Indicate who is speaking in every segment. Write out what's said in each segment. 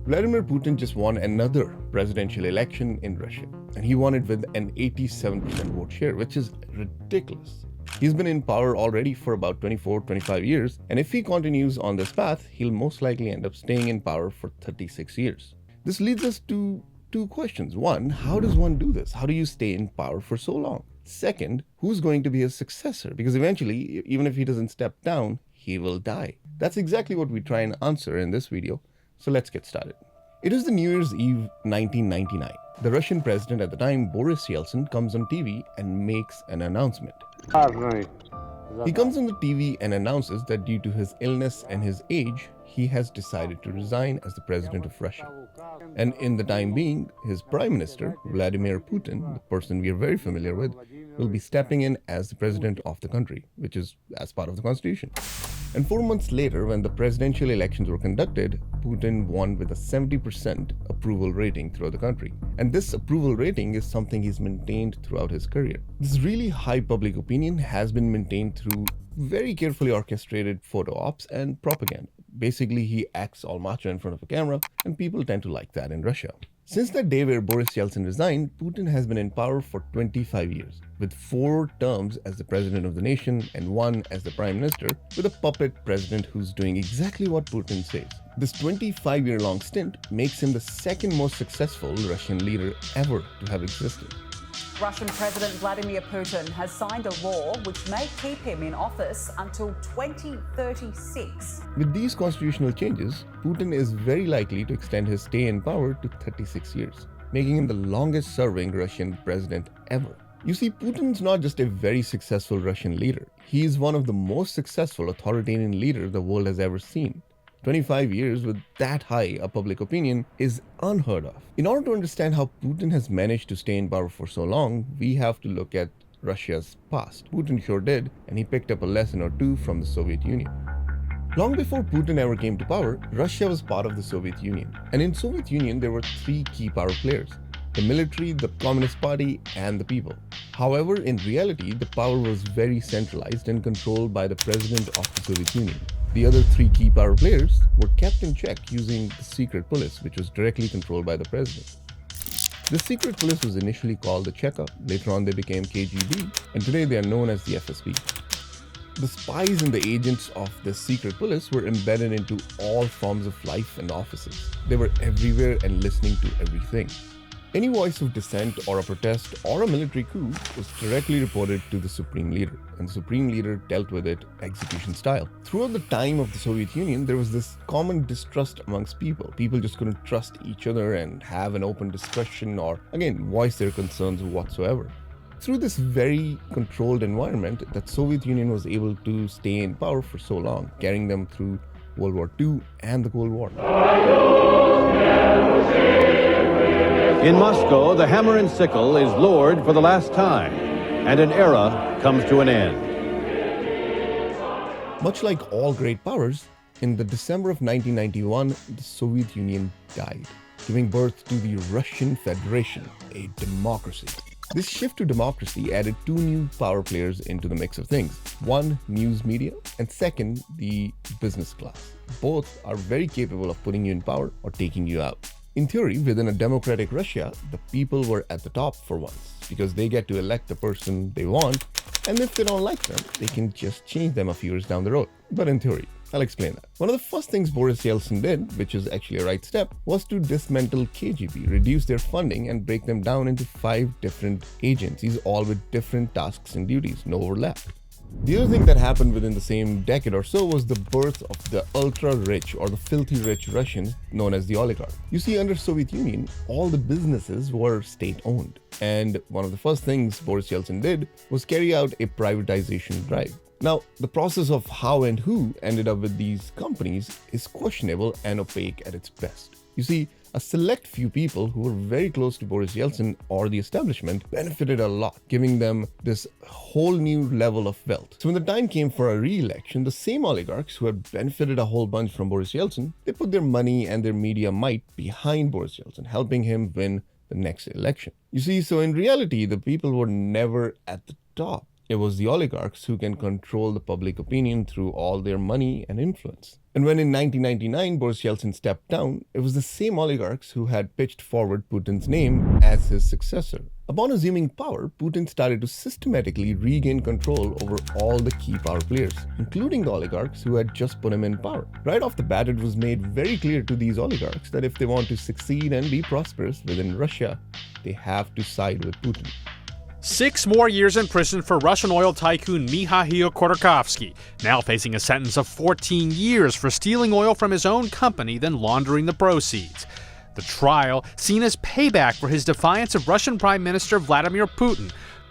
Speaker 1: Vladimir Putin just won another presidential election in Russia, and he won it with an 87% vote share, which is ridiculous. He's been in power already for about 24-25 years, and if he continues on this path, he'll most likely end up staying in power for 36 years. This leads us to two questions. One, how does one do this? How do you stay in power for so long? Second, who's going to be his successor? Because eventually, even if he doesn't step down, he will die. That's exactly what we try and answer in this video. So let's get started. It is the New Year's Eve 1999. The Russian president at the time, Boris Yeltsin, comes on TV and makes an announcement. He comes on the TV and announces that due to his illness and his age, he has decided to resign as the president of Russia. And in the time being, his prime minister, Vladimir Putin, the person we are very familiar with, will be stepping in as the president of the country, which is as part of the constitution. And 4 months later, when the presidential elections were conducted, Putin won with a 70% approval rating throughout the country. And this approval rating is something he's maintained throughout his career. This really high public opinion has been maintained through very carefully orchestrated photo ops and propaganda. Basically, he acts all macho in front of a camera, and people tend to like that in Russia. Since that day where Boris Yeltsin resigned, Putin has been in power for 25 years, with 4 terms as the president of the nation and 1 as the prime minister, with a puppet president who's doing exactly what Putin says. This 25-year-long stint makes him the second most successful Russian leader ever to have existed.
Speaker 2: Russian President Vladimir Putin has signed a law which may keep him in office until 2036.
Speaker 1: With these constitutional changes, Putin is very likely to extend his stay in power to 36 years, making him the longest-serving Russian president ever. You see, Putin's not just a very successful Russian leader. He is one of the most successful authoritarian leaders the world has ever seen. 25 years with that high a public opinion is unheard of. In order to understand how Putin has managed to stay in power for so long, we have to look at Russia's past. Putin sure did, and he picked up a lesson or two from the Soviet Union. Long before Putin ever came to power, Russia was part of the Soviet Union. And in Soviet Union, there were 3 key power players: the military, the Communist Party, and the people. However, in reality, the power was very centralized and controlled by the president of the Soviet Union. The other 3 key power players were kept in check using the secret police, which was directly controlled by the president. The secret police was initially called the Cheka, later on they became KGB, and today they are known as the FSB. The spies and the agents of the secret police were embedded into all forms of life and offices. They were everywhere and listening to everything. Any voice of dissent or a protest or a military coup was directly reported to the Supreme Leader, and the Supreme Leader dealt with it execution style. Throughout the time of the Soviet Union, there was this common distrust amongst people. People just couldn't trust each other and have an open discussion or, again, voice their concerns whatsoever. Through this very controlled environment, that Soviet Union was able to stay in power for so long, carrying them through World War II and the Cold War.
Speaker 3: In Moscow, the hammer and sickle is lowered for the last time, and an era comes to an end.
Speaker 1: Much like all great powers, in the December of 1991, the Soviet Union died, giving birth to the Russian Federation, a democracy. This shift to democracy added 2 new power players into the mix of things. One, news media, and second, the business class. Both are very capable of putting you in power or taking you out. In theory, within a democratic Russia, the people were at the top for once, because they get to elect the person they want, and if they don't like them, they can just change them a few years down the road. But in theory, I'll explain that. One of the first things Boris Yeltsin did, which is actually a right step, was to dismantle KGB, reduce their funding, and break them down into 5 different agencies, all with different tasks and duties, no overlap. The other thing that happened within the same decade or so was the birth of the ultra-rich or the filthy rich Russians known as the oligarch. You see, under Soviet Union, all the businesses were state-owned. And one of the first things Boris Yeltsin did was carry out a privatization drive. Now, the process of how and who ended up with these companies is questionable and opaque at its best. You see, a select few people who were very close to Boris Yeltsin or the establishment benefited a lot, giving them this whole new level of wealth. So when the time came for a re-election, the same oligarchs who had benefited a whole bunch from Boris Yeltsin, they put their money and their media might behind Boris Yeltsin, helping him win the next election. You see, so in reality, the people were never at the top. It was the oligarchs who can control the public opinion through all their money and influence. And when in 1999 Boris Yeltsin stepped down, it was the same oligarchs who had pitched forward Putin's name as his successor. Upon assuming power, Putin started to systematically regain control over all the key power players, including the oligarchs who had just put him in power. Right off the bat, it was made very clear to these oligarchs that if they want to succeed and be prosperous within Russia, they have to side with Putin.
Speaker 4: 6 more years in prison for Russian oil tycoon Mikhail Khodorkovsky, now facing a sentence of 14 years for stealing oil from his own company, then laundering the proceeds. The trial seen as payback for his defiance of Russian Prime Minister Vladimir Putin.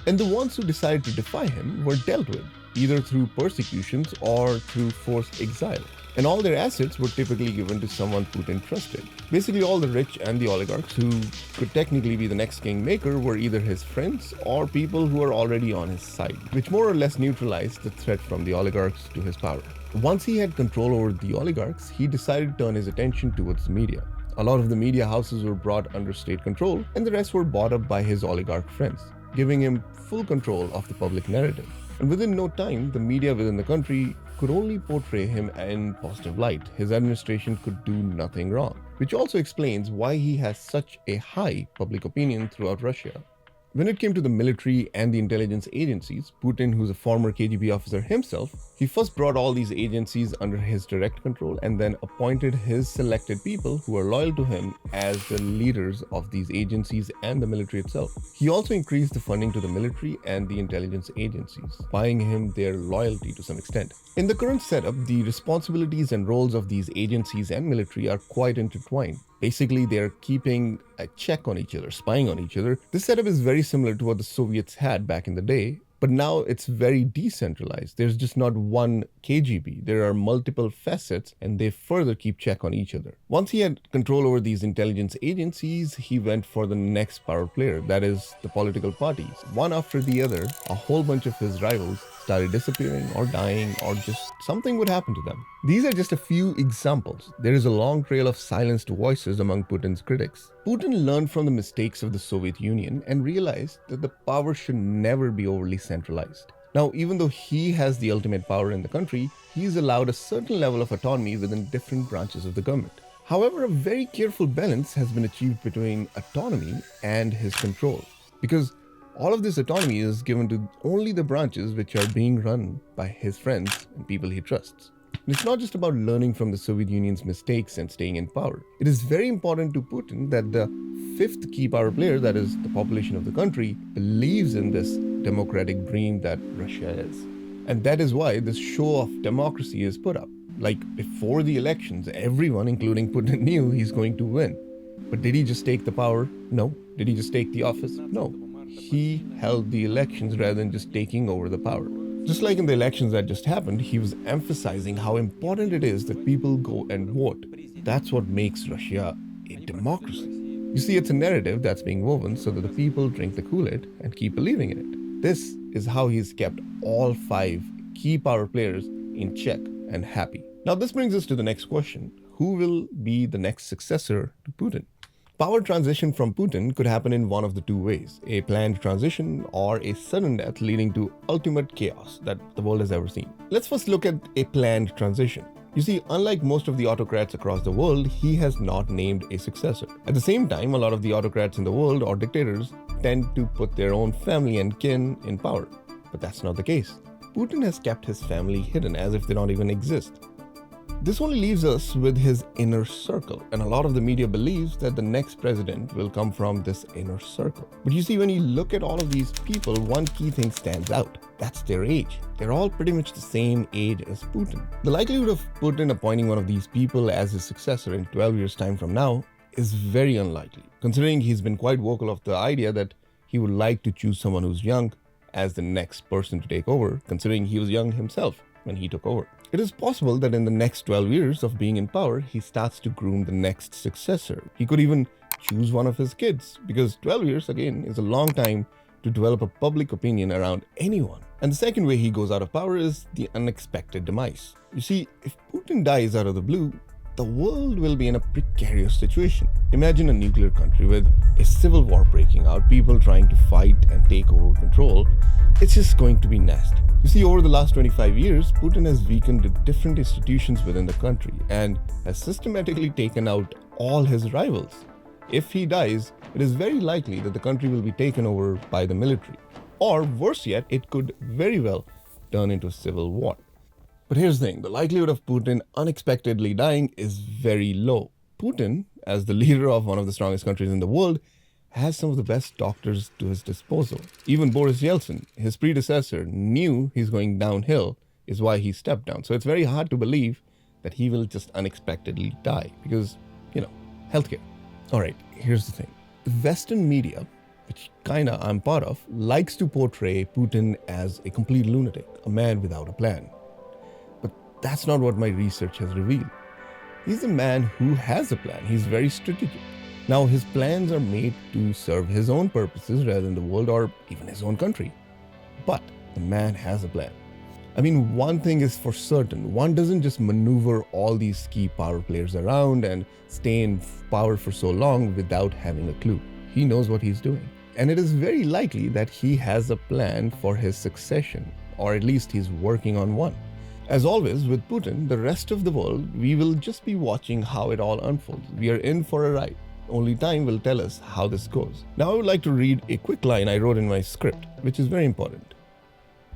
Speaker 1: And the ones who decided to defy him were dealt with, either through persecutions or through forced exile. And all their assets were typically given to someone Putin trusted. Basically, all the rich and the oligarchs who could technically be the next kingmaker were either his friends or people who were already on his side, which more or less neutralized the threat from the oligarchs to his power. Once he had control over the oligarchs, he decided to turn his attention towards the media. A lot of the media houses were brought under state control, and the rest were bought up by his oligarch friends, giving him full control of the public narrative. And within no time, the media within the country could only portray him in positive light. His administration could do nothing wrong, which also explains why he has such a high public opinion throughout Russia. When it came to the military and the intelligence agencies, Putin, who's a former KGB officer himself, he first brought all these agencies under his direct control and then appointed his selected people who are loyal to him as the leaders of these agencies and the military itself. He also increased the funding to the military and the intelligence agencies, buying him their loyalty to some extent. In the current setup, the responsibilities and roles of these agencies and military are quite intertwined. Basically, they're keeping a check on each other, spying on each other. This setup is very similar to what the Soviets had back in the day, but now it's very decentralized. There's just not one KGB. There are multiple facets, and they further keep check on each other. Once he had control over these intelligence agencies, he went for the next power player, that is, the political parties. One after the other, a whole bunch of his rivals started disappearing or dying, or just something would happen to them. These are just a few examples. There is a long trail of silenced voices among Putin's critics. Putin learned from the mistakes of the Soviet Union and realized that the power should never be overly centralized. Now, even though he has the ultimate power in the country, he is allowed a certain level of autonomy within different branches of the government. However, a very careful balance has been achieved between autonomy and his control, because all of this autonomy is given to only the branches which are being run by his friends and people he trusts. And it's not just about learning from the Soviet Union's mistakes and staying in power. It is very important to Putin that the fifth key power player, that is the population of the country, believes in this democratic dream that Russia is. And that is why this show of democracy is put up. Like, before the elections, everyone, including Putin, knew he's going to win. But did he just take the power? No. Did he just take the office? No. He held the elections rather than just taking over the power. Just like in the elections that just happened, he was emphasizing how important it is that people go and vote. That's what makes Russia a democracy. You see, it's a narrative that's being woven so that the people drink the Kool-Aid and keep believing in it. This is how he's kept all 5 key power players in check and happy. Now, this brings us to the next question. Who will be the next successor to Putin? Power transition from Putin could happen in one of the two ways: a planned transition or a sudden death leading to ultimate chaos that the world has ever seen. Let's first look at a planned transition. You see, unlike most of the autocrats across the world, he has not named a successor. At the same time, a lot of the autocrats in the world, or dictators, tend to put their own family and kin in power. But that's not the case. Putin has kept his family hidden as if they don't even exist. This only leaves us with his inner circle, and a lot of the media believes that the next president will come from this inner circle. But you see, when you look at all of these people, one key thing stands out. That's their age. They're all pretty much the same age as Putin. The likelihood of Putin appointing one of these people as his successor in 12 years' time from now is very unlikely, considering he's been quite vocal of the idea that he would like to choose someone who's young as the next person to take over, considering he was young himself when he took over. It is possible that in the next 12 years of being in power, he starts to groom the next successor. He could even choose one of his kids, because 12 years, again, is a long time to develop a public opinion around anyone. And the second way he goes out of power is the unexpected demise. You see, if Putin dies out of the blue, the world will be in a precarious situation. Imagine a nuclear country with a civil war breaking out, people trying to fight and take over control. It's just going to be nasty. You see, over the last 25 years, Putin has weakened the different institutions within the country and has systematically taken out all his rivals. If he dies, it is very likely that the country will be taken over by the military. Or worse yet, it could very well turn into a civil war. But here's the thing, the likelihood of Putin unexpectedly dying is very low. Putin, as the leader of one of the strongest countries in the world, has some of the best doctors to his disposal. Even Boris Yeltsin, his predecessor, knew he's going downhill, is why he stepped down. So it's very hard to believe that he will just unexpectedly die because, healthcare. All right, here's the thing. The Western media, which kinda I'm part of, likes to portray Putin as a complete lunatic, a man without a plan. But that's not what my research has revealed. He's a man who has a plan. He's very strategic. Now, his plans are made to serve his own purposes rather than the world or even his own country. But the man has a plan. I mean, one thing is for certain, one doesn't just maneuver all these key power players around and stay in power for so long without having a clue. He knows what he's doing. And it is very likely that he has a plan for his succession, or at least he's working on one. As always with Putin, the rest of the world, we will just be watching how it all unfolds. We are in for a ride. Only time will tell us how this goes. Now I would like to read a quick line I wrote in my script, which is very important.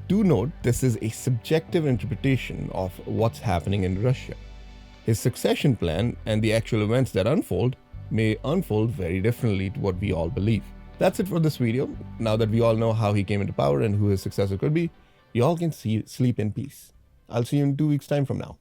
Speaker 1: Do note this is a subjective interpretation of what's happening in Russia. His succession plan and the actual events that unfold may unfold very differently to what we all believe. That's it for this video. Now that we all know how he came into power and who his successor could be, you all can sleep in peace. I'll see you in 2 weeks' time from now.